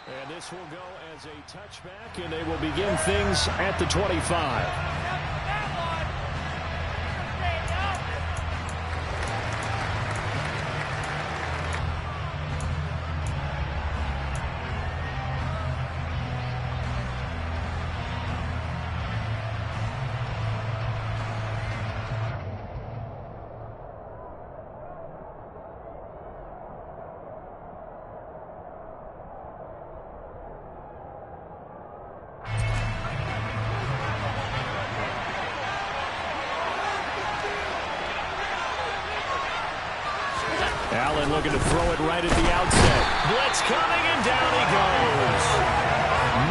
And this will go as a touchback, and they will begin things at the 25. Allen looking to throw it right at the outset. Blitz coming, and down he goes.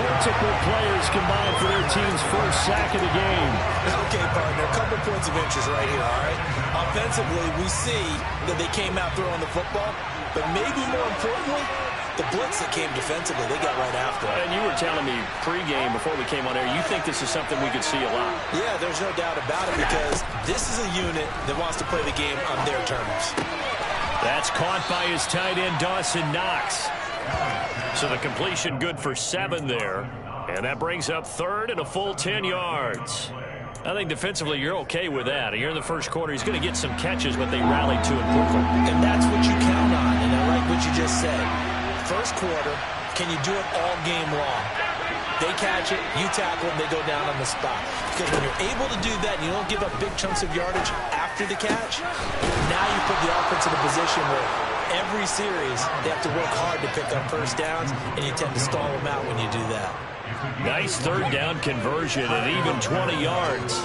Multiple players combined for their team's first sack of the game. Okay, partner, a couple points of interest right here, all right? Offensively, we see that they came out throwing the football, but maybe more importantly, the blitz that came defensively, they got right after it. And you were telling me pregame before we came on air, you think this is something we could see a lot. Yeah, there's no doubt about it, because this is a unit that wants to play the game on their terms. That's caught by his tight end, Dawson Knox. So the completion good for 7 there. And that brings up third and a full 10 yards. I think defensively you're okay with that. Here in the first quarter, he's going to get some catches, but they rallied to him quickly. And that's what you count on, and I like what you just said. First quarter, can you do it all game long? They catch it, you tackle them, they go down on the spot. Because when you're able to do that and you don't give up big chunks of yardage after the catch, now you put the offense in a position where every series they have to work hard to pick up first downs, and you tend to stall them out when you do that. Nice third down conversion at even 20 yards.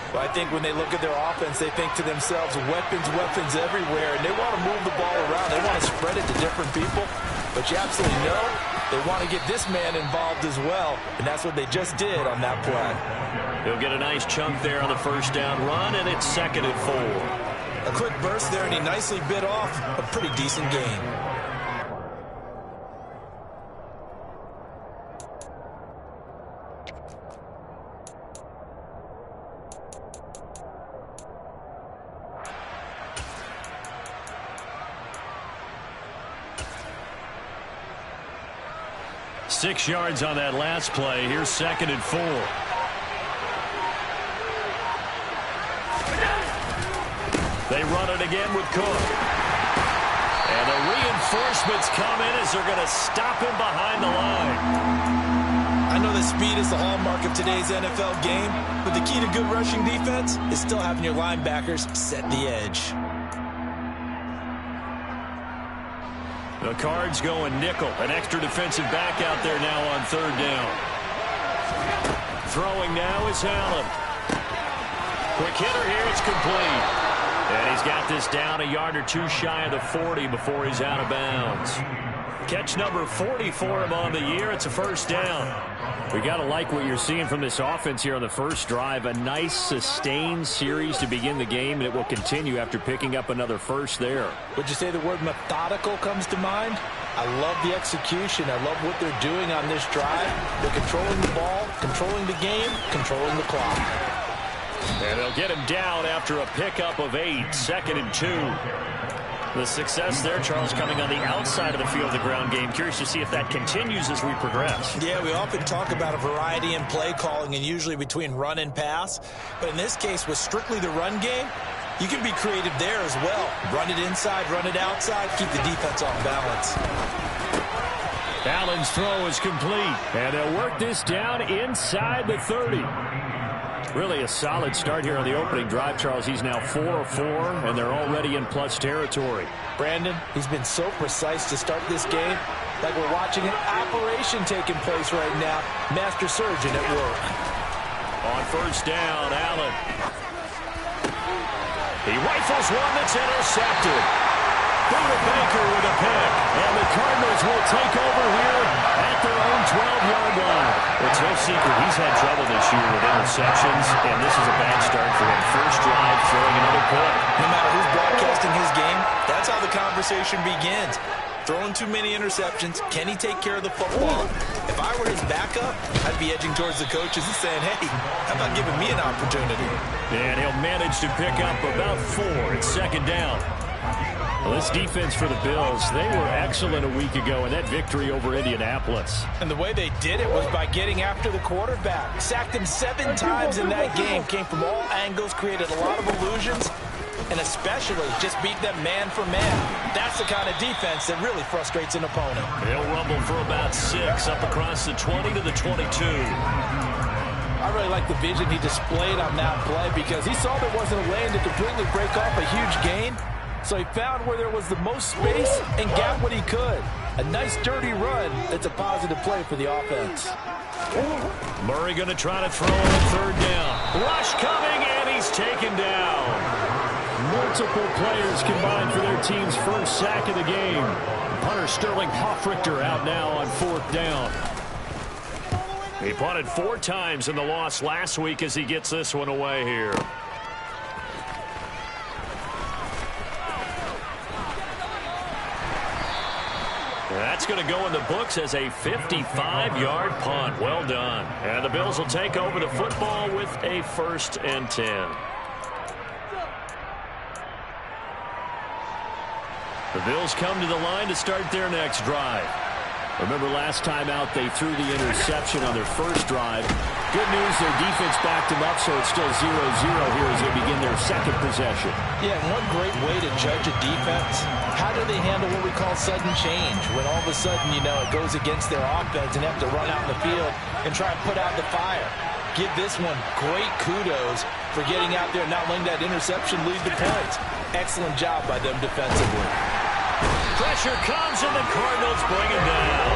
Well, I think when they look at their offense, they think to themselves, weapons, weapons everywhere, and they want to move the ball around. They want to spread it to different people, but you absolutely know they want to get this man involved as well, and that's what they just did on that play. He'll get a nice chunk there on the first down run, and it's 2nd and 4. A quick burst there, and he nicely bit off a pretty decent gain. Six yards on that last play. Here's 2nd and 4. They run it again with Cook. And the reinforcements come in as they're going to stop him behind the line. I know that speed is the hallmark of today's NFL game, but the key to good rushing defense is still having your linebackers set the edge. The Cards going nickel. An extra defensive back out there now on 3rd down. Throwing now is Allen. Quick hitter here. It's complete. And he's got this down a yard or two shy of the 40 before he's out of bounds. Catch number 40 for him on the year. It's a first down. We got to like what you're seeing from this offense here on the first drive. A nice sustained series to begin the game, and it will continue after picking up another first there. Would you say the word methodical comes to mind? I love the execution. I love what they're doing on this drive. They're controlling the ball, controlling the game, controlling the clock. And they'll get him down after a pickup of 8, 2nd and 2. The success there, Charles, coming on the outside of the field of the ground game. Curious to see if that continues as we progress. Yeah, we often talk about a variety in play calling and usually between run and pass. But in this case, with strictly the run game, you can be creative there as well. Run it inside, run it outside, keep the defense off balance. Allen's throw is complete, and they'll work this down inside the 30. Really a solid start here on the opening drive, Charles. He's now 4 of 4, and they're already in plus territory. Brandon, he's been so precise to start this game, like we're watching an operation taking place right now. Master surgeon at work. On first down, Allen. He rifles one that's intercepted. Buda Baker with a pick, and the Cardinals will take over here at their own 12-yard line. It's no secret he's had trouble this year with interceptions, and this is a bad start for him. First drive, throwing another pick. No matter who's broadcasting his game, that's how the conversation begins. Throwing too many interceptions, can he take care of the football? If I were his backup, I'd be edging towards the coaches and saying, hey, how about giving me an opportunity? And he'll manage to pick up about 4 at 2nd down. Well, this defense for the Bills, they were excellent a week ago in that victory over Indianapolis. And the way they did it was by getting after the quarterback. Sacked him 7 times in that game. Came from all angles, created a lot of illusions, and especially just beat them man for man. That's the kind of defense that really frustrates an opponent. They'll rumble for about 6 up across the 20 to the 22. I really like the vision he displayed on that play because he saw there wasn't a lane to completely break off a huge gain. So he found where there was the most space and got what he could. A nice dirty run. It's a positive play for the offense. Murray going to try to throw on 3rd down. Rush coming, and he's taken down. Multiple players combined for their team's first sack of the game. Punter Sterling Hoffrichter out now on 4th down. He punted 4 times in the loss last week as he gets this one away here. That's going to go in the books as a 55-yard punt. Well done. And the Bills will take over the football with a 1st and 10. The Bills come to the line to start their next drive. Remember last time out they threw the interception on their first drive. Good news, their defense backed them up, so it's still 0-0 here as they begin their 2nd possession. Yeah, and one great way to judge a defense, how do they handle what we call sudden change? When all of a sudden, you know, it goes against their offense and they have to run out in the field and try and put out the fire. Give this one great kudos for getting out there and not letting that interception lead to points. Excellent job by them defensively. Pressure comes, and the Cardinals bring him down.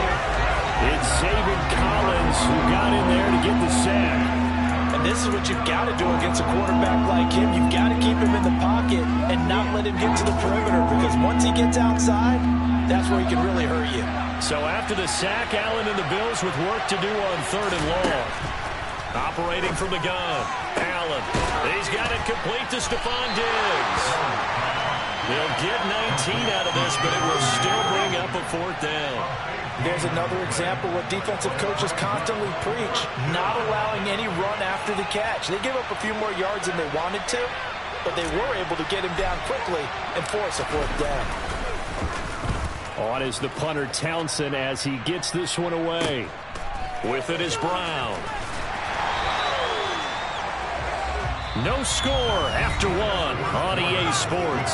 It's Zaven Collins who got in there to get the sack. And this is what you've got to do against a quarterback like him. You've got to keep him in the pocket and not let him get to the perimeter, because once he gets outside, that's where he can really hurt you. So after the sack, Allen and the Bills with work to do on 3rd and long. Operating from the gun, Allen. He's got it complete to Stephon Diggs. They'll get 19 out of this, but it will still bring up a 4th down. There's another example what defensive coaches constantly preach, not allowing any run after the catch. They gave up a few more yards than they wanted to, but they were able to get him down quickly and force a 4th down. On is the punter Townsend as he gets this one away. With it is Brown. No score after 1 on EA Sports.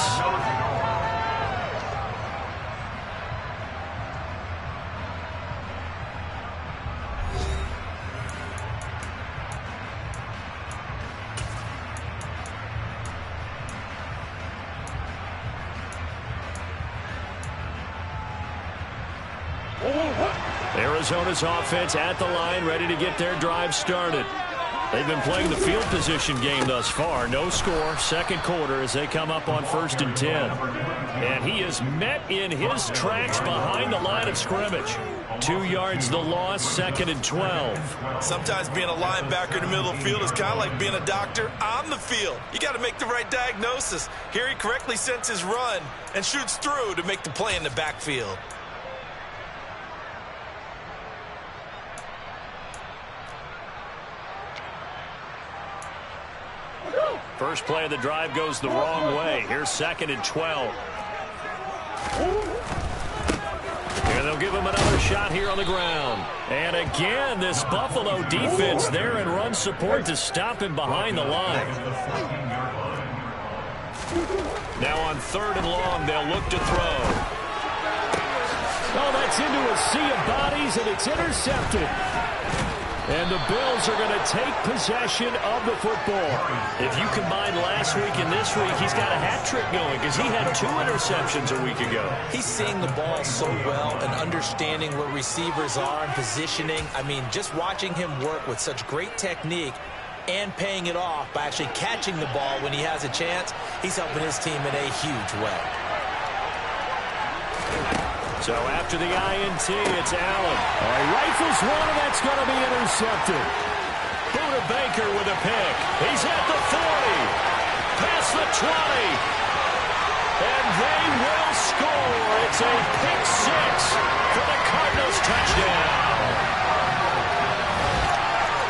Arizona's offense at the line, ready to get their drive started. They've been playing the field position game thus far. No score, 2nd quarter as they come up on 1st and 10. And he is met in his tracks behind the line of scrimmage. 2 yards the loss, 2nd and 12. Sometimes being a linebacker in the middle of the field is kind of like being a doctor on the field. You got to make the right diagnosis. Here he correctly sends his run and shoots through to make the play in the backfield. First play of the drive goes the wrong way. Here's 2nd and 12. And they'll give him another shot here on the ground. And again, this Buffalo defense there in run support to stop him behind the line. Now on 3rd and long, they'll look to throw. Oh, that's into a sea of bodies, and it's intercepted. And the Bills are going to take possession of the football. If you combine last week and this week, he's got a hat trick going because he had 2 interceptions a week ago. He's seeing the ball so well and understanding where receivers are and positioning. I mean, just watching him work with such great technique and paying it off by actually catching the ball when he has a chance, he's helping his team in a huge way. So after the INT, it's Allen. Rifles one, and that's going to be intercepted. Buda Baker with a pick. He's at the 40. Past the 20. And they will score. It's a pick 6 for the Cardinals touchdown.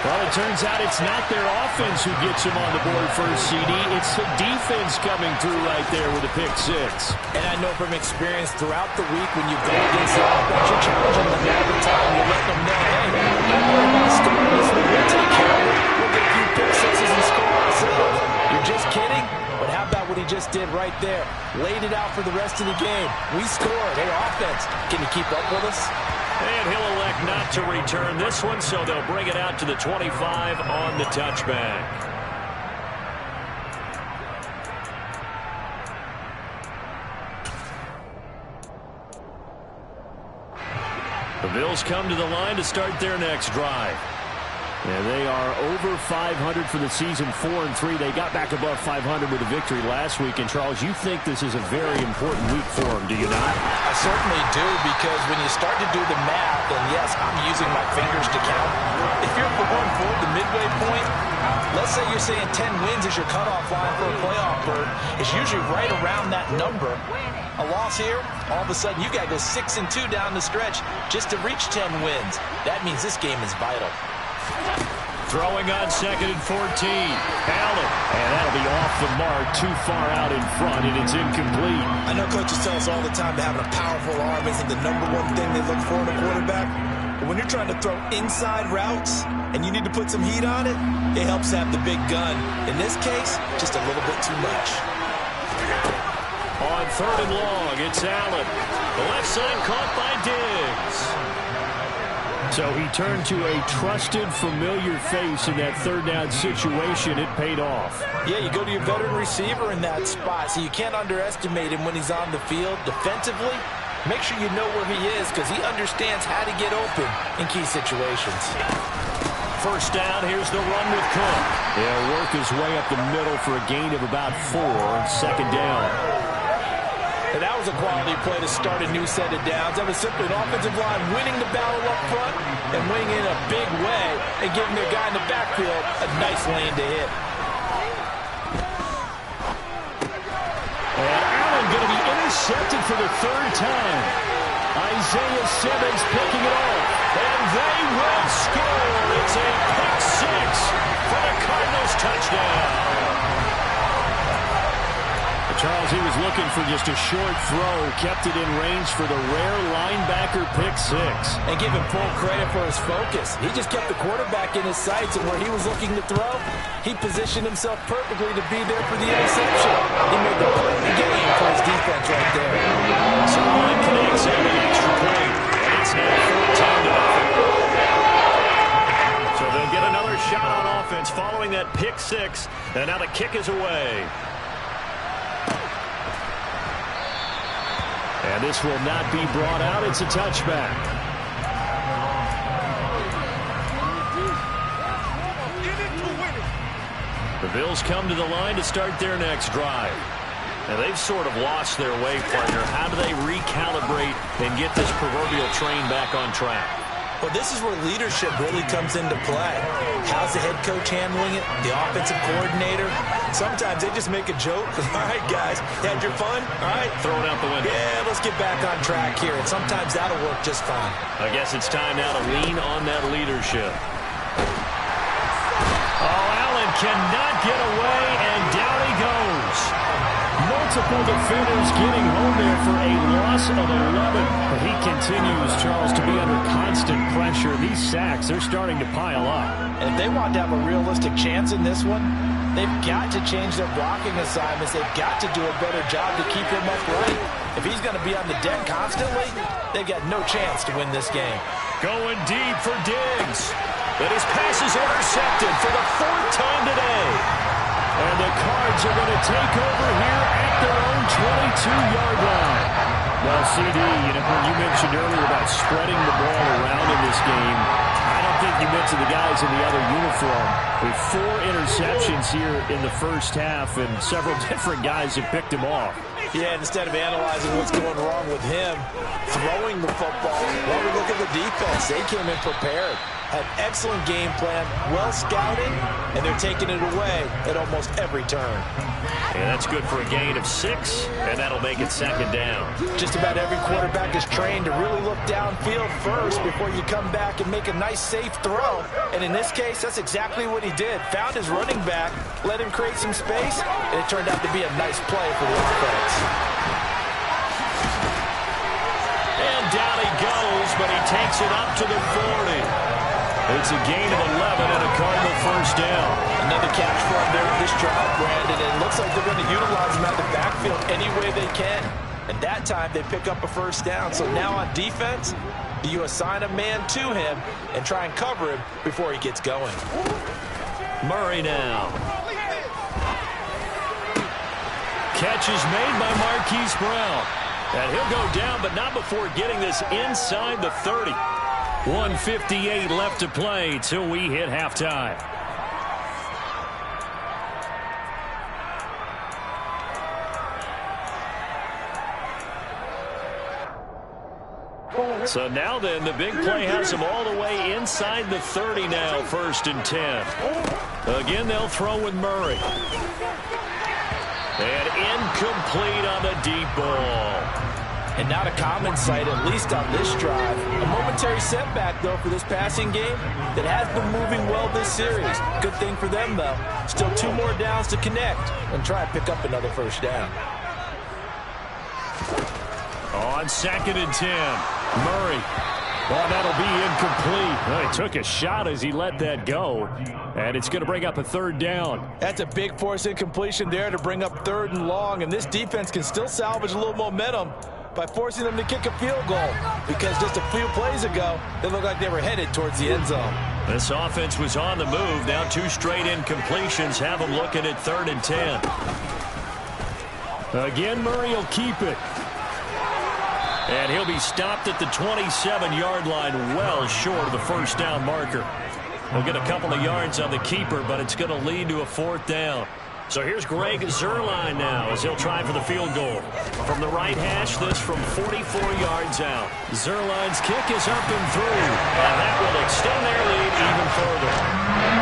Well, it turns out it's not their offense who gets them on the board first, CD. It's the defense coming through right there with a pick six. And I know from experience throughout the week when you go against the offense, you're challenging them all the time. You let them know, hey, don't worry about scoring this one. We'll take care of it. We'll get a few pick sixes and score ourselves. You're just kidding? But how about what he just did right there? Laid it out for the rest of the game. We scored. Hey, offense, can you keep up with us? And he'll elect not to return this one, so they'll bring it out to the 25 on the touchback. The Bills come to the line to start their next drive. And they are over 500 for the season, 4-3. They got back above 500 with a victory last week. And, Charles, you think this is a very important week for them, do you not? I certainly do, because when you start to do the math, and yes, I'm using my fingers to count. If you're going forward the midway point, let's say you're saying 10 wins is your cutoff line for a playoff berth. It's usually right around that number. A loss here, all of a sudden you got to go 6-2 down the stretch just to reach 10 wins. That means this game is vital. Throwing on 2nd and 14. Allen. And that'll be off the mark, too far out in front, and it's incomplete. I know coaches tell us all the time that having a powerful arm isn't the number one thing they look for in a quarterback. But when you're trying to throw inside routes and you need to put some heat on it, it helps have the big gun. In this case, just a little bit too much. On 3rd and long, it's Allen. The left side caught by Diggs. So he turned to a trusted, familiar face in that 3rd down situation. It paid off. Yeah, you go to your veteran receiver in that spot, so you can't underestimate him when he's on the field. Defensively, make sure you know where he is, because he understands how to get open in key situations. First down, here's the run with Cook. He'll work his way up the middle for a gain of about 4. 2nd down. And that was a quality play to start a new set of downs. That was simply an offensive line winning the battle up front and winning in a big way and giving their guy in the backfield a nice lane to hit. And Allen going to be intercepted for the 3rd time. Isaiah Simmons picking it off. And they will score. It's a pick six for the Cardinals touchdown. Charles, he was looking for just a short throw, kept it in range for the rare linebacker pick six. And give him full credit for his focus. He just kept the quarterback in his sights, and where he was looking to throw, he positioned himself perfectly to be there for the interception. He made the play of the game for his defense right there. So line connects on the extra point, and it's now 14-0. So they'll get another shot on offense following that pick six, and now the kick is away. And this will not be brought out. It's a touchback. The Bills come to the line to start their next drive. And they've sort of lost their way, partner. How do they recalibrate and get this proverbial train back on track? Well, this is where leadership really comes into play. How's the head coach handling it? The offensive coordinator? Sometimes they just make a joke. All right, guys, had your fun? All right. Throw it out the window. Yeah, let's get back on track here. And sometimes that'll work just fine. I guess it's time now to lean on that leadership. Oh, Allen cannot get away, and down he goes. Multiple defenders getting home there for a loss of 11. But he continues, Charles, to be under constant pressure. These sacks, they're starting to pile up. And if they want to have a realistic chance in this one, they've got to change their blocking assignments. They've got to do a better job to keep him upright. If he's going to be on the deck constantly, they've got no chance to win this game. Going deep for Diggs. But his pass is intercepted for the 4th time today. And the Cards are going to take over here at their own 22-yard line. Well, CD, when you mentioned earlier about spreading the ball around in this game, I don't think you mentioned the guys in the other uniform. With 4 interceptions here in the first half, and several different guys have picked him off. Yeah, instead of analyzing what's going wrong with him throwing the football, well, we look at the defense. They came in prepared, had excellent game plan, well scouted, and they're taking it away at almost every turn. Yeah, that's good for a gain of 6, and that'll make it second down. Just about every quarterback is trained to really look downfield first before you come back and make a nice, safe throw. And in this case, that's exactly what he did. Found his running back, let him create some space, and it turned out to be a nice play for the offense. And down he goes, but he takes it up to the 40. It's a gain of 11 and a Cardinal first down. Another catch for him there this drive, Brandon. And it looks like they're going to utilize him out the backfield any way they can. And that time they pick up a first down. So now on defense, do you assign a man to him and try and cover him before he gets going? Murray now. Catch is made by Marquise Brown. And he'll go down, but not before getting this inside the 30. 1:58 left to play till we hit halftime. So now then, the big play has them all the way inside the 30 now, 1st and 10. Again, they'll throw with Murray. And incomplete on the deep ball. And not a common sight, at least on this drive. A momentary setback, though, for this passing game that has been moving well this series. Good thing for them, though. Still 2 more downs to connect and try and pick up another first down. On 2nd and 10, Murray. Oh, that'll be incomplete. Well, he took a shot as he let that go. And it's going to bring up a 3rd down. That's a big force incompletion there to bring up 3rd and long. And this defense can still salvage a little momentum by forcing them to kick a field goal, because just a few plays ago, they looked like they were headed towards the end zone. This offense was on the move. Now 2 straight incompletions have them looking at 3rd and 10. Again, Murray will keep it. And he'll be stopped at the 27-yard line, well short of the first down marker. He'll get a couple of yards on the keeper, but it's going to lead to a 4th down. So here's Greg Zuerlein now as he'll try for the field goal. From the right hash, this from 44 yards out. Zuerlein's kick is up and through. And that will extend their lead even further.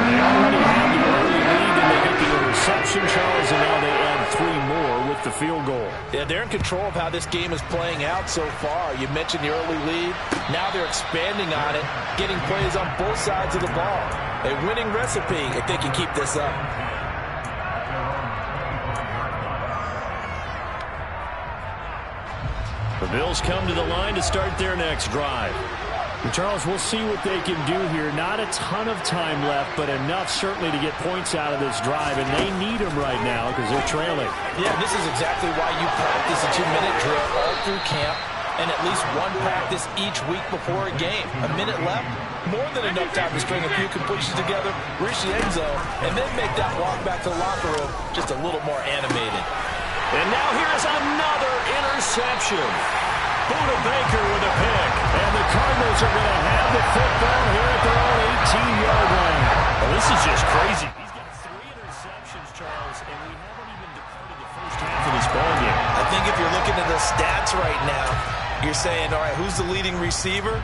They already have the early lead, and they get the interception, Charles, and now they add 3 more with the field goal. Yeah, they're in control of how this game is playing out so far. You mentioned the early lead. Now they're expanding on it, getting plays on both sides of the ball. A winning recipe if they can keep this up. The Bills come to the line to start their next drive. And Charles, we'll see what they can do here. Not a ton of time left, but enough certainly to get points out of this drive, and they need them right now because they're trailing. Yeah, this is exactly why you practice a 2-minute drill all through camp and at least 1 practice each week before a game. A minute left, more than enough time to string a few completions together, reach the end zone, and then make that walk back to the locker room just a little more animated. And now here's another interception. Buda Baker with a pick. And the Cardinals are going to have the football here at their own 18-yard line. Well, this is just crazy. He's got 3 interceptions, Charles, and we haven't even departed the first half of this ballgame. I think if you're looking at the stats right now, you're saying, all right, who's the leading receiver?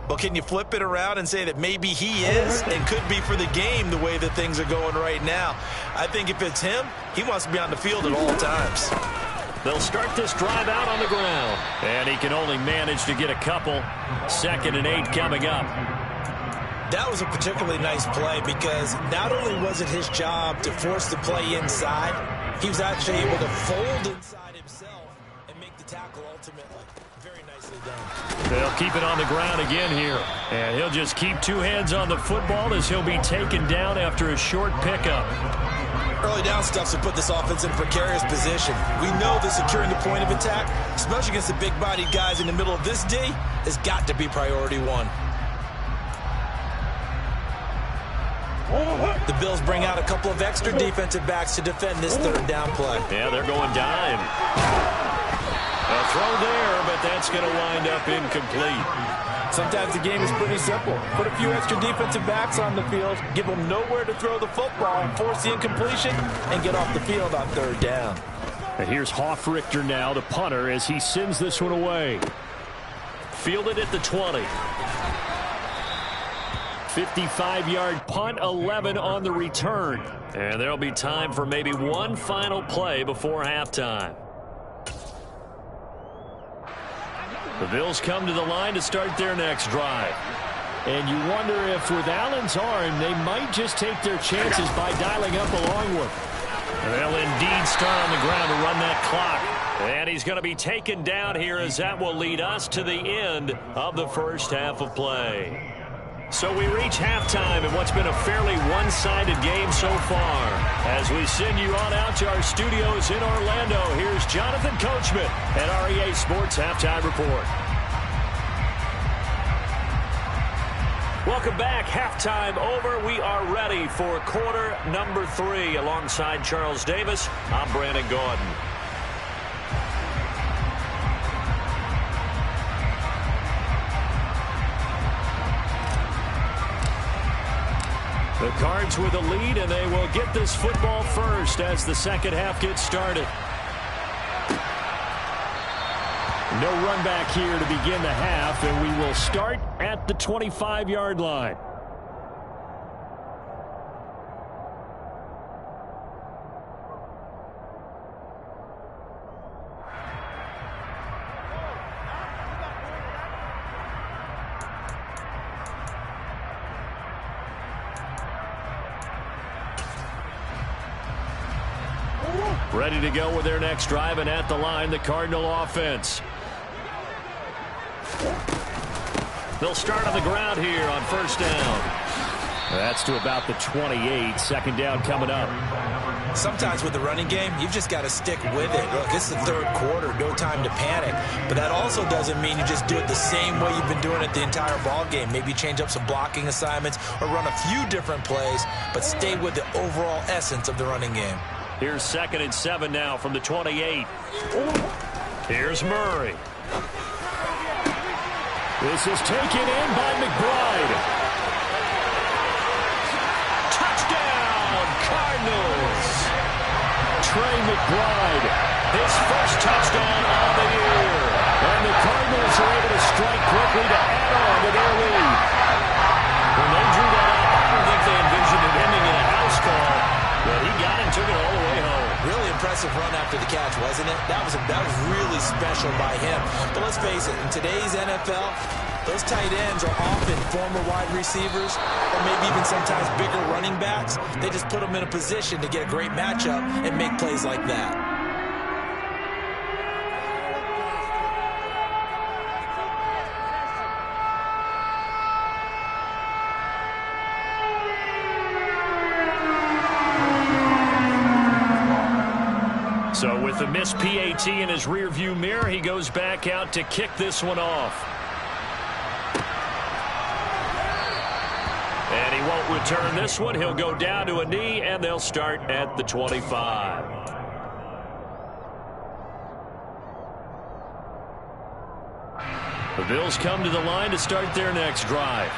Well, can you flip it around and say that maybe he is and could be for the game the way that things are going right now? I think if it's him, he wants to be on the field at all times. They'll start this drive out on the ground. And he can only manage to get a couple. 2nd and 8 coming up. That was a particularly nice play because not only was it his job to force the play inside, he was actually able to fold inside himself and make the tackle ultimately. Very nicely done. They'll keep it on the ground again here. And he'll just keep 2 hands on the football as he'll be taken down after a short pickup. Early down stuff to put this offense in a precarious position. We know that securing the point of attack, especially against the big-bodied guys in the middle of this D, has got to be priority 1. The Bills bring out a couple of extra defensive backs to defend this 3rd down play. Yeah, they're going dime. A throw there, but that's going to wind up incomplete. Sometimes the game is pretty simple. Put a few extra defensive backs on the field, give them nowhere to throw the football, and force the incompletion, and get off the field on 3rd down. And here's Hofrichter now, the punter, as he sends this one away. Fielded at the 20. 55-yard punt, 11 on the return. And there'll be time for maybe one final play before halftime. The Bills come to the line to start their next drive. And you wonder if with Allen's arm, they might just take their chances by dialing up a long one. They'll indeed start on the ground to run that clock. And he's going to be taken down here as that will lead us to the end of the first half of play. So we reach halftime in what's been a fairly one-sided game so far. As we send you on out to our studios in Orlando, here's Jonathan Coachman at REA Sports Halftime Report. Welcome back. Halftime over. We are ready for quarter number 3. Alongside Charles Davis, I'm Brandon Gordon. The Cards with a lead, and they will get this football first as the second half gets started. No run back here to begin the half, and we will start at the 25-yard line. Ready to go with their next drive, and at the line, the Cardinal offense. They'll start on the ground here on first down. That's to about the 28. Second down coming up. Sometimes with the running game, you've just got to stick with it. Look, this is the third quarter, no time to panic. But that also doesn't mean you just do it the same way you've been doing it the entire ball game. Maybe change up some blocking assignments or run a few different plays, but stay with the overall essence of the running game. Here's 2nd and 7 now from the 28. Here's Murray. This is taken in by McBride. Touchdown, Cardinals. Trey McBride. His first touchdown of the year. And the Cardinals are able to strike quickly to add on to their lead. When they drew that up, I don't think they envisioned it ending in a house call. But he got it and took it all the way home. Really impressive run after the catch, wasn't it? That was really special by him. But let's face it, in today's NFL, those tight ends are often former wide receivers or maybe even sometimes bigger running backs. They just put them in a position to get a great matchup and make plays like that. So with the missed PAT in his rearview mirror, he goes back out to kick this one off. And he won't return this one. He'll go down to a knee, and they'll start at the 25. The Bills come to the line to start their next drive.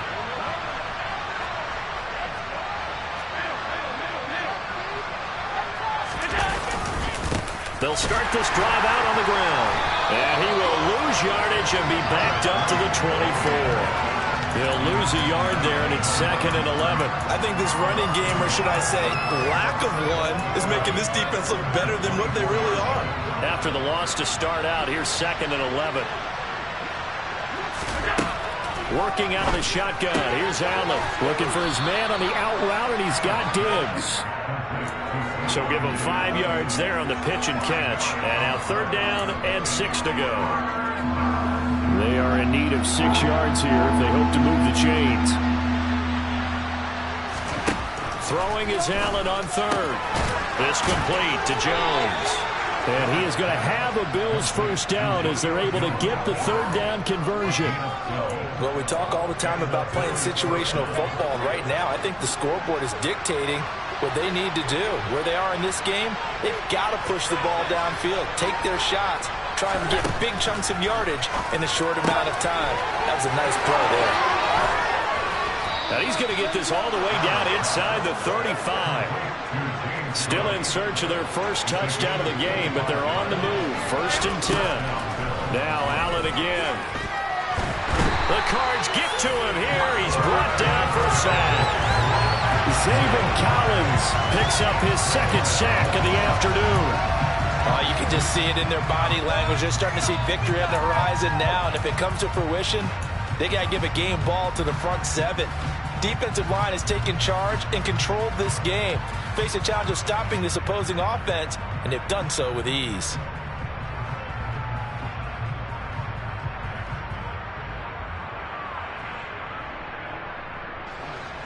They'll start this drive out on the ground. And he will lose yardage and be backed up to the 24. He'll lose a yard there, and it's 2nd and 11. I think this running game, or should I say lack of one, is making this defense look better than what they really are. After the loss to start out, here's 2nd and 11. Working out of the shotgun. Here's Allen. Looking for his man on the out route, and he's got Diggs. So give him 5 yards there on the pitch and catch. And now 3rd down and 6 to go. They are in need of 6 yards here if they hope to move the chains. Throwing is Allen on 3rd. This complete to Jones. And he is going to have a Bills first down as they're able to get the 3rd down conversion. Well, we talk all the time about playing situational football. Right now, I think the scoreboard is dictating what they need to do. Where they are in this game, they've got to push the ball downfield, take their shots, try and get big chunks of yardage in a short amount of time. That was a nice play there. And he's going to get this all the way down inside the 35. Still in search of their first touchdown of the game, but they're on the move. 1st and 10. Now Allen again. The Cards get to him here. He's brought down for a sack. Zaven Collins picks up his 2nd sack of the afternoon. Oh, you can just see it in their body language. They're starting to see victory on the horizon now, and if it comes to fruition, they got to give a game ball to the front 7. Defensive line has taken charge and controlled this game. Face a challenge of stopping this opposing offense, and they've done so with ease.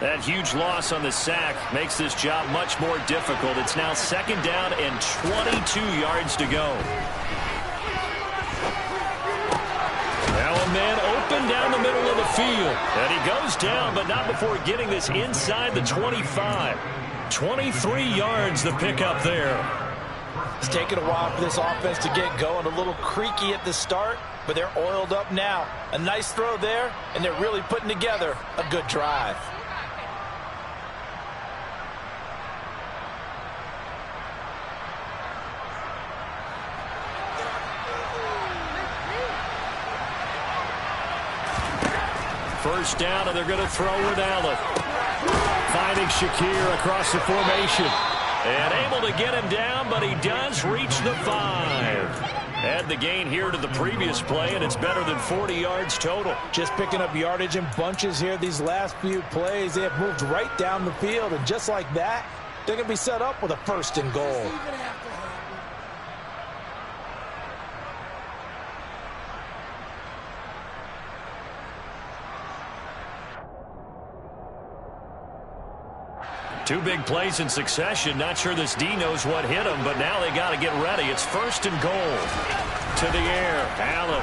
That huge loss on the sack makes this job much more difficult. It's now 2nd down and 22 yards to go. Now a man open down the middle of the field. And he goes down, but not before getting this inside the 25. 23 yards the pickup there. It's taken a while for this offense to get going. A little creaky at the start, but they're oiled up now. A nice throw there, and they're really putting together a good drive. First down, and they're going to throw with Allen. Finding Shakir across the formation. And able to get him down, but he does reach the 5. Add the gain here to the previous play, and it's better than 40 yards total. Just picking up yardage in bunches here these last few plays. They have moved right down the field, and just like that, they're going to be set up with a 1st and goal. Two big plays in succession. Not sure this D knows what hit him, but now they got to get ready. It's 1st and goal. To the air. Allen.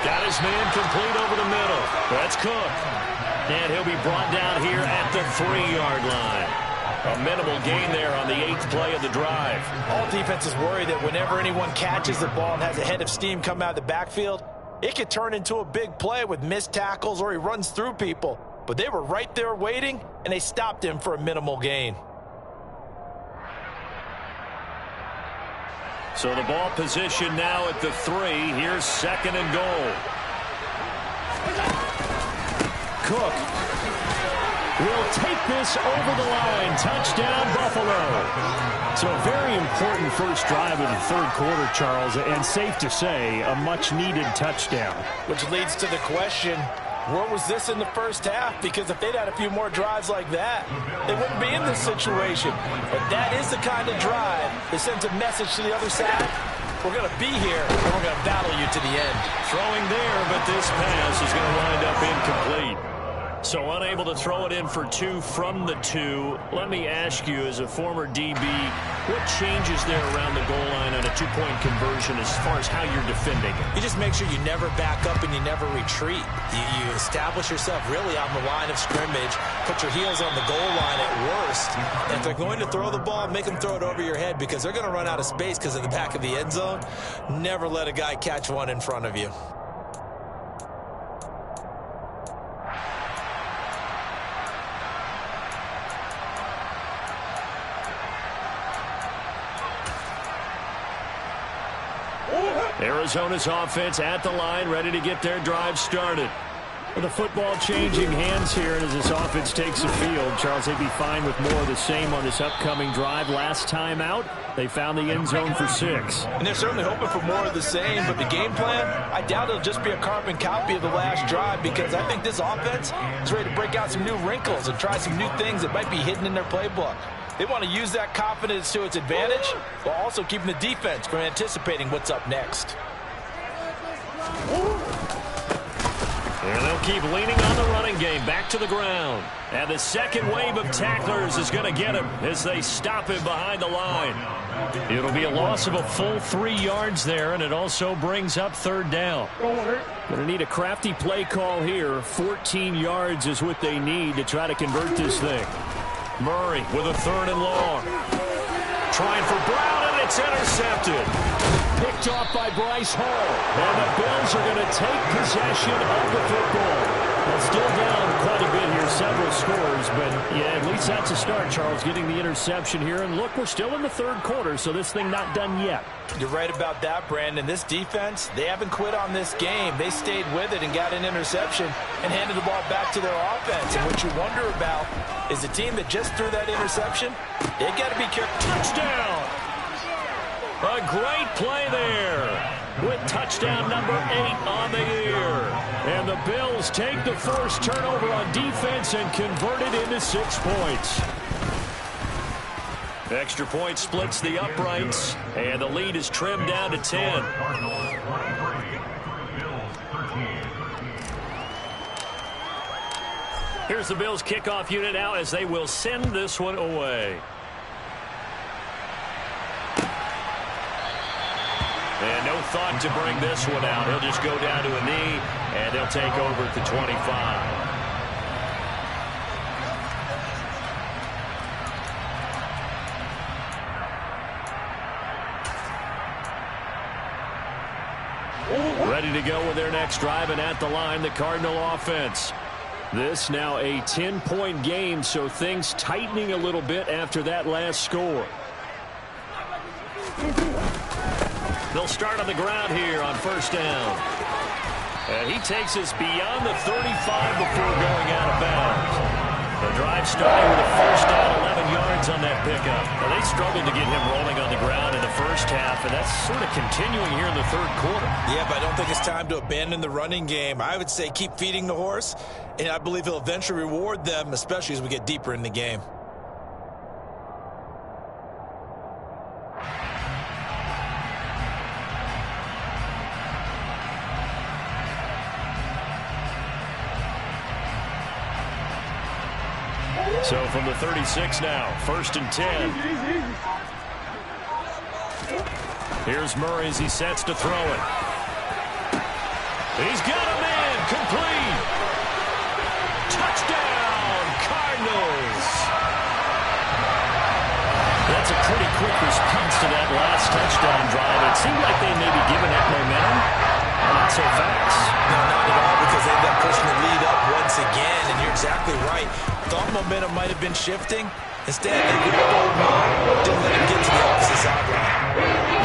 Got his man complete over the middle. That's Cook. And he'll be brought down here at the 3-yard line. A minimal gain there on the 8th play of the drive. All defenses worry that whenever anyone catches the ball and has a head of steam come out of the backfield, it could turn into a big play with missed tackles or he runs through people. But they were right there waiting, and they stopped him for a minimal gain. So the ball position now at the 3. Here's 2nd and goal. Cook will take this over the line. Touchdown, Buffalo. So a very important first drive of the 3rd quarter, Charles, and safe to say, a much-needed touchdown. Which leads to the question, where was this in the first half? Because if they'd had a few more drives like that, they wouldn't be in this situation. But that is the kind of drive that sends a message to the other side. We're going to be here, and we're going to battle you to the end. Throwing there, but this pass is going to wind up incomplete. So unable to throw it in for 2 from the 2. Let me ask you, as a former DB, what changes there around the goal line on a 2-point conversion as far as how you're defending? You just make sure you never back up and you never retreat. You establish yourself really on the line of scrimmage, put your heels on the goal line at worst. And if they're going to throw the ball, make them throw it over your head because they're going to run out of space because of the back of the end zone. Never let a guy catch one in front of you. Arizona's offense at the line, ready to get their drive started. The football changing hands here, and as this offense takes the field, Charles, they'd be fine with more of the same on this upcoming drive. Last time out, they found the end zone for 6. And they're certainly hoping for more of the same, but the game plan, I doubt it'll just be a carbon copy of the last drive because I think this offense is ready to break out some new wrinkles and try some new things that might be hidden in their playbook. They want to use that confidence to its advantage while also keeping the defense from anticipating what's up next. And they'll keep leaning on the running game back to the ground. And the second wave of tacklers is going to get him as they stop him behind the line. It'll be a loss of a full 3 yards there, and it also brings up 3rd down. Going to need a crafty play call here. 14 yards is what they need to try to convert this thing. Murray with a 3rd and long. Trying for Brown, and it's intercepted. Picked off by Bryce Hall. And the Bills are going to take possession of the football. They're still down quite a bit but yeah, at least that's a start, Charles, getting the interception here. And look, we're still in the third quarter, so this thing not done yet. You're right about that, Brandon. This defense, they haven't quit on this game. They stayed with it and got an interception and handed the ball back to their offense. And what you wonder about is the team that just threw that interception, they got to be careful. Touchdown! A great play there with touchdown number 8 on the year. And the Bills take the forced turnover on defense and convert it into 6 points. Extra point splits the uprights, and the lead is trimmed down to 10. Here's the Bills kickoff unit now as they will send this one away. And no thought to bring this one out. He'll just go down to a knee, and they'll take over at the 25. Ready to go with their next drive, and at the line, the Cardinal offense. This now a 10-point game, so things tightening a little bit after that last score. They'll start on the ground here on first down. And he takes us beyond the 35 before going out of bounds. The drive starting with a first down, 11 yards on that pickup. Now, they struggled to get him rolling on the ground in the first half, and that's sort of continuing here in the third quarter. Yeah, but I don't think it's time to abandon the running game. I would say keep feeding the horse, and I believe he'll eventually reward them, especially as we get deeper in the game. So from the 36 now, first and 10. Here's Murray as he sets to throw it. He's got a man, complete. Touchdown, Cardinals. That's a pretty quick response to that last touchdown drive. It seemed like they may be giving it momentum. Not so fast. No, not at all, because they end up pushing the lead up once again, and you're exactly right. Thought momentum might have been shifting. Instead, they didn't let him get to the opposite sideline.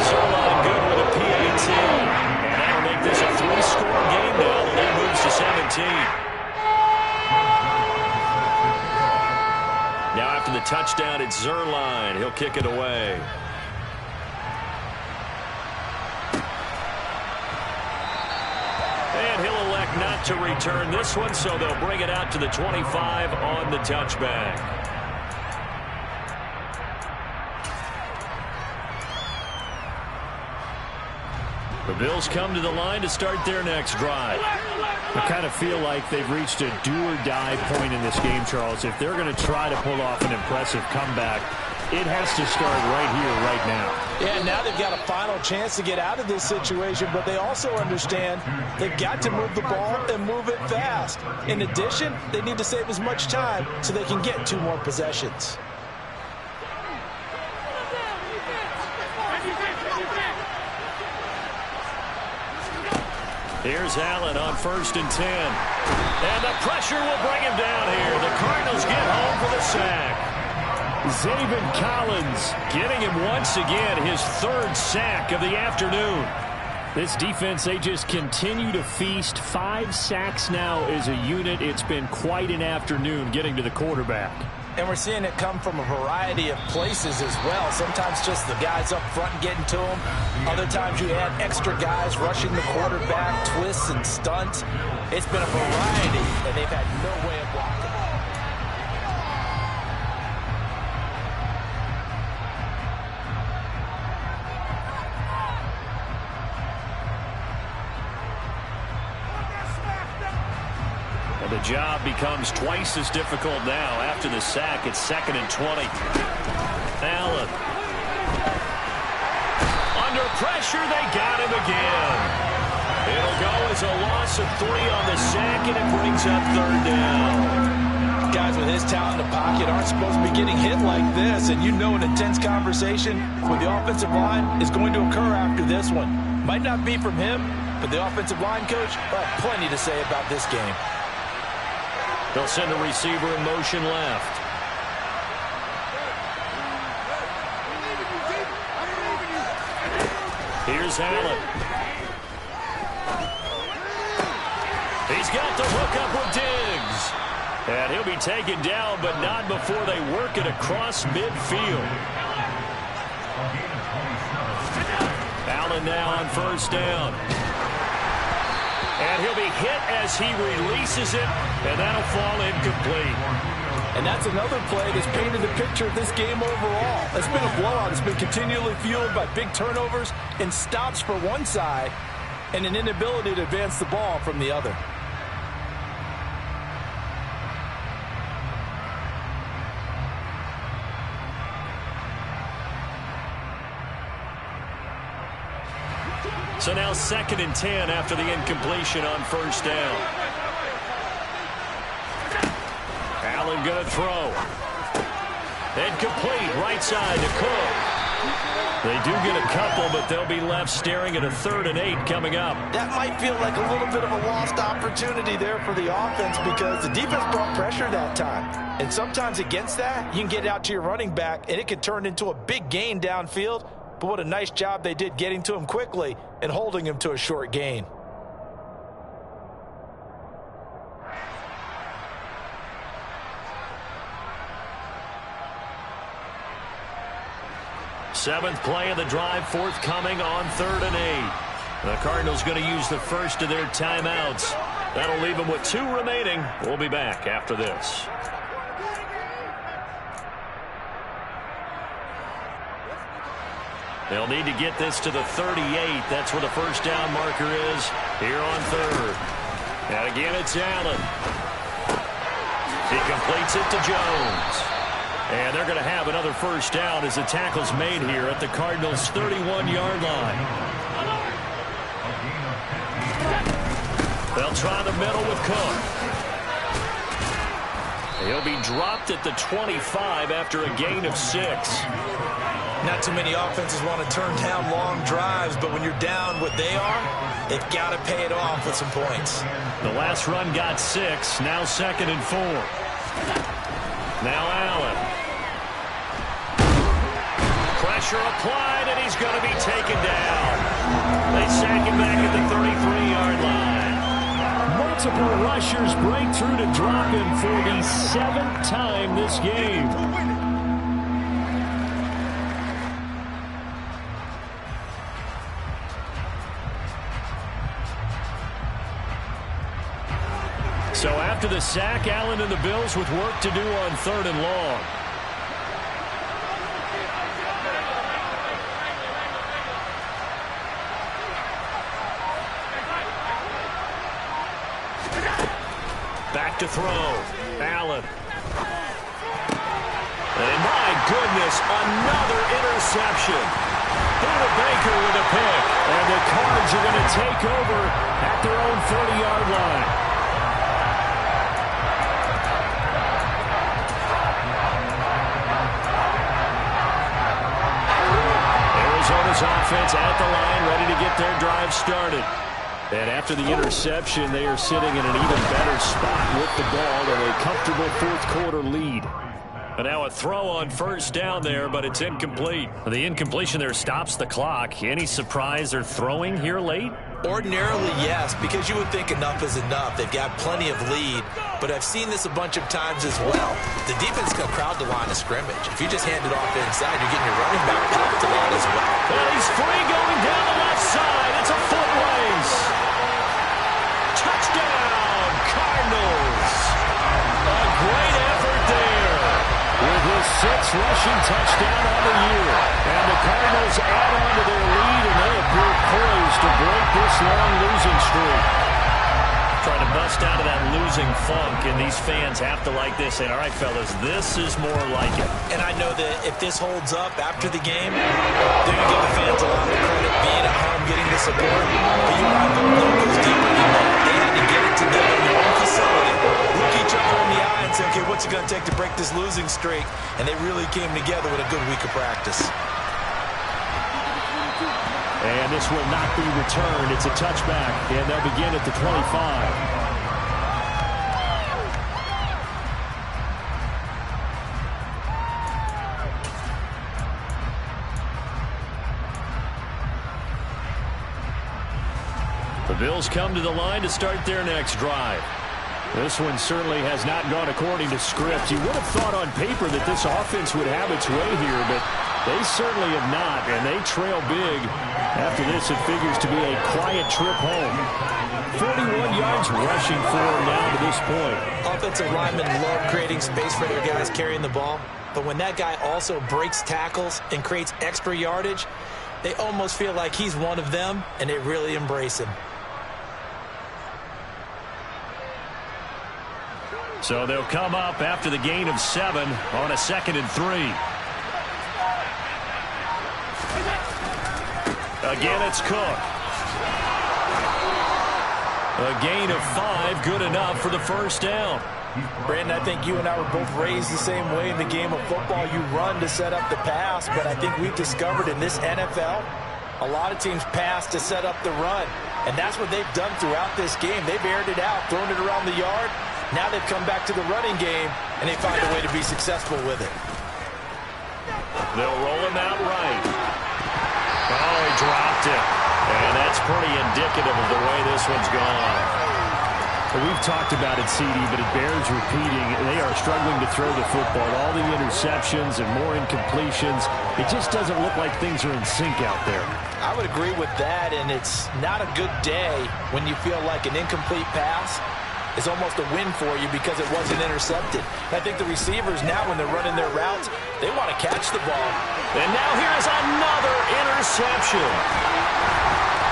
Zerline good with a PAT. And that'll make this a 3-score game now. The lead moves to 17. Now after the touchdown, it's Zerline. He'll kick it away. And he'll elect not to return this one, so they'll bring it out to the 25 on the touchback. The Bills come to the line to start their next drive. I kind of feel like they've reached a do-or-die point in this game, Charles. If they're going to try to pull off an impressive comeback, it has to start right here, right now. Yeah, now they've got a final chance to get out of this situation, but they also understand they've got to move the ball and move it fast. In addition, they need to save as much time so they can get 2 more possessions. Here's Allen on first and 10. And the pressure will bring him down here. The Cardinals get home for the sack. Zaven Collins getting him once again his 3rd sack of the afternoon. This defense, they just continue to feast. 5 sacks now as a unit. It's been quite an afternoon getting to the quarterback. And we're seeing it come from a variety of places as well. Sometimes just the guys up front getting to him. Other times you add extra guys rushing the quarterback, twists and stunts. It's been a variety, and they've had no way of blocking. The job becomes twice as difficult now. After the sack, it's 2nd and 20. Allen. Under pressure, they got him again. It'll go as a loss of 3 on the sack, and it brings up 3rd down. Guys with his talent in the pocket aren't supposed to be getting hit like this, and you know an intense conversation with the offensive line is going to occur after this one. Might not be from him, but the offensive line coach will have plenty to say about this game. They'll send a receiver in motion left. Here's Allen. He's got the hook up with Diggs. And he'll be taken down, but not before they work it across midfield. Allen now on first down. And he'll be hit as he releases it, and that'll fall incomplete. And that's another play that's painted the picture of this game overall. It's been a blowout. It's been continually fueled by big turnovers and stops for one side and an inability to advance the ball from the other. So now 2nd and 10 after the incompletion on first down. Allen going to throw. Incomplete, right side to Cook. They do get a couple, but they'll be left staring at a 3rd and 8 coming up. That might feel like a little bit of a lost opportunity there for the offense because the defense brought pressure that time. And sometimes against that, you can get out to your running back, and it can turn into a big gain downfield. But what a nice job they did getting to him quickly and holding him to a short gain. Seventh play of the drive, forthcoming on 3rd and 8. The Cardinals going to use the first of their timeouts. That'll leave them with 2 remaining. We'll be back after this. They'll need to get this to the 38. That's where the first down marker is here on 3rd. And again, it's Allen. He completes it to Jones. And they're going to have another first down as the tackle's made here at the Cardinals' 31-yard line. They'll try the middle with Cook. He'll be dropped at the 25 after a gain of 6. Not too many offenses want to turn down long drives, but when you're down what they are, they've got to pay it off with some points. The last run got 6, now 2nd and 4. Now Allen. Pressure applied, and he's going to be taken down. They sack him back at the 33-yard line. Multiple rushers break through to drop him for the 7th time this game. So after the sack, Allen and the Bills with work to do on 3rd and long. Back to throw. Allen. And my goodness, another interception. Buda Baker with a pick. And the Cards are going to take over at their own 30-yard line. Arizona's offense at the line, ready to get their drive started. And after the interception, they are sitting in an even better spot with the ball and a comfortable 4th quarter lead. And now a throw on first down there, but it's incomplete. The incompletion there stops the clock. Any surprise they're throwing here late? Ordinarily, yes, because you would think enough is enough. They've got plenty of lead, but I've seen this a bunch of times as well. The defense can crowd the line of scrimmage. If you just hand it off inside, you're getting your running back popped a lot as well. Well, he's free going down the left side. It's a foot race. Touchdown, Cardinals. A great effort there. With his 6th rushing touchdown on the year. And the Cardinals add on to their lead, and they appear poised to break this long losing streak. Trying to bust out of that losing funk, and these fans have to like this. And all right, fellas, this is more like it. And I know that if this holds up after the game, they're going to give the fans a lot of credit being at home, getting the support. But you and I both know it goes deeper than that. They had to get it together in their own facility, look each other in the eye and say, okay, what's it going to take to break this losing streak? And they really came together with a good week of practice. And this will not be returned. It's a touchback, and they'll begin at the 25. Bills come to the line to start their next drive. This one certainly has not gone according to script. You would have thought on paper that this offense would have its way here, but they certainly have not, and they trail big. After this, it figures to be a quiet trip home. 41 yards rushing for him now to this point. Offensive linemen love creating space for their guys carrying the ball, but when that guy also breaks tackles and creates extra yardage, they almost feel like he's one of them, and they really embrace him. So they'll come up after the gain of 7 on a 2nd and 3. Again, it's Cook. A gain of 5, good enough for the first down. Brandon, I think you and I were both raised the same way in the game of football. You run to set up the pass, but I think we've discovered in this NFL, a lot of teams pass to set up the run. And that's what they've done throughout this game. They've aired it out, thrown it around the yard. Now they've come back to the running game, and they find a way to be successful with it. They'll roll him out right. Oh, he dropped it. And that's pretty indicative of the way this one's gone. We've talked about it, CD, but it bears repeating. They are struggling to throw the football. All the interceptions and more incompletions. It just doesn't look like things are in sync out there. I would agree with that, and it's not a good day when you feel like an incomplete pass is almost a win for you because it wasn't intercepted. I think the receivers now, when they're running their routes, they want to catch the ball. And now here's another interception.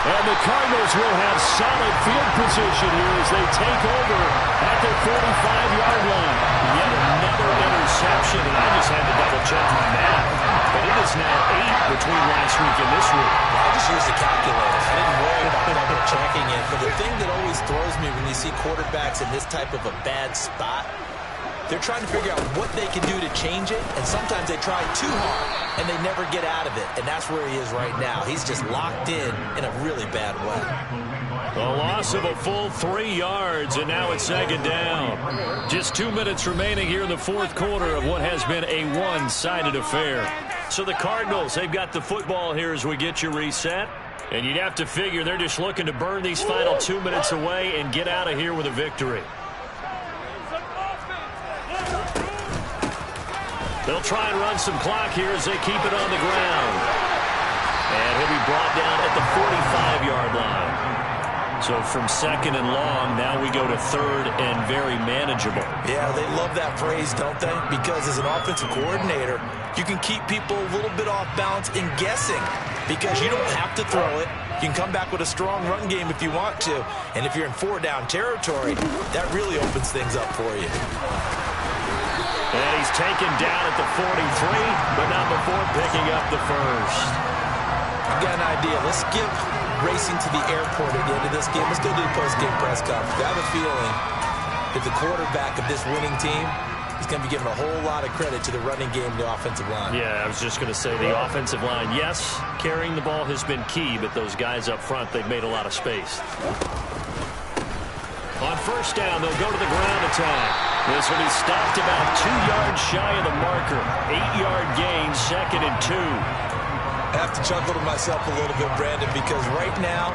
And the Cardinals will have solid field position here as they take over at the 45-yard line. Yet another interception, and I just had to double-check my math. But it is now 8 between last week and this week. I just used the calculator. I didn't worry about double-checking it. But the thing that always throws me when you see quarterbacks in this type of a bad spot, they're trying to figure out what they can do to change it, and sometimes they try too hard, and they never get out of it. And that's where he is right now. He's just locked in a really bad way. A loss of a full 3 yards, and now it's 2nd down. Just 2 minutes remaining here in the 4th quarter of what has been a one-sided affair. So the Cardinals, they've got the football here as we get you reset. And you'd have to figure they're just looking to burn these final 2 minutes away and get out of here with a victory. They'll try and run some clock here as they keep it on the ground. And he'll be brought down at the 45-yard line. So from 2nd and long, now we go to 3rd and very manageable. Yeah, they love that phrase, don't they? Because as an offensive coordinator, you can keep people a little bit off balance in guessing because you don't have to throw it. You can come back with a strong run game if you want to. And if you're in 4-down territory, that really opens things up for you. And he's taken down at the 43, but not before picking up the first. I've got an idea. Let's skip racing to the airport at the end of this game. Let's go do the post-game press conference. I have a feeling that the quarterback of this winning team is going to be given a whole lot of credit to the running game and the offensive line. Yeah, I was just going to say the offensive line, yes, carrying the ball has been key, but those guys up front, they've made a lot of space. On 1st down, they'll go to the ground attack. This will be stopped about 2 yards shy of the marker. 8-yard gain, 2nd and 2. I have to chuckle to myself a little bit, Brandon, because right now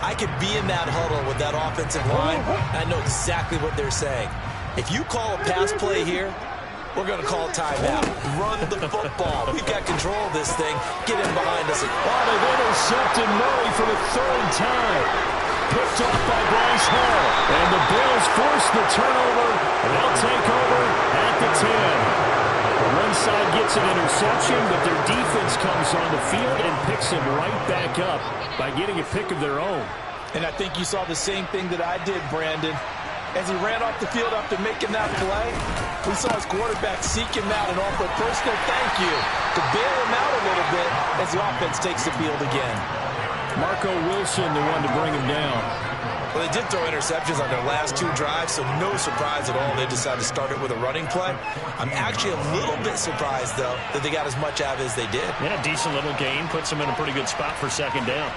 I could be in that huddle with that offensive line. I know exactly what they're saying. If you call a pass play here, we're going to call a timeout. Run the football. We've got control of this thing. Get in behind us. Oh, they've intercepted Murray for the 3rd time. Picked off by Bryce Hall. And the Bills force the turnover, and they'll take over at the 10. One side gets an interception, but their defense comes on the field and picks them right back up by getting a pick of their own. And I think you saw the same thing that I did, Brandon. As he ran off the field after making that play, we saw his quarterback seek him out and offer a personal thank you to bail him out a little bit as the offense takes the field again. Marco Wilson, the one to bring him down. Well, they did throw interceptions on their last 2 drives, so no surprise at all they decided to start it with a running play. I'm actually a little bit surprised, though, that they got as much out of it as they did. Yeah, decent little gain. Puts them in a pretty good spot for 2nd down.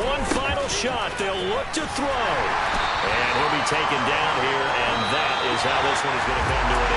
One final shot. They'll look to throw. And he'll be taken down here, and that is how this one is going to come to an end.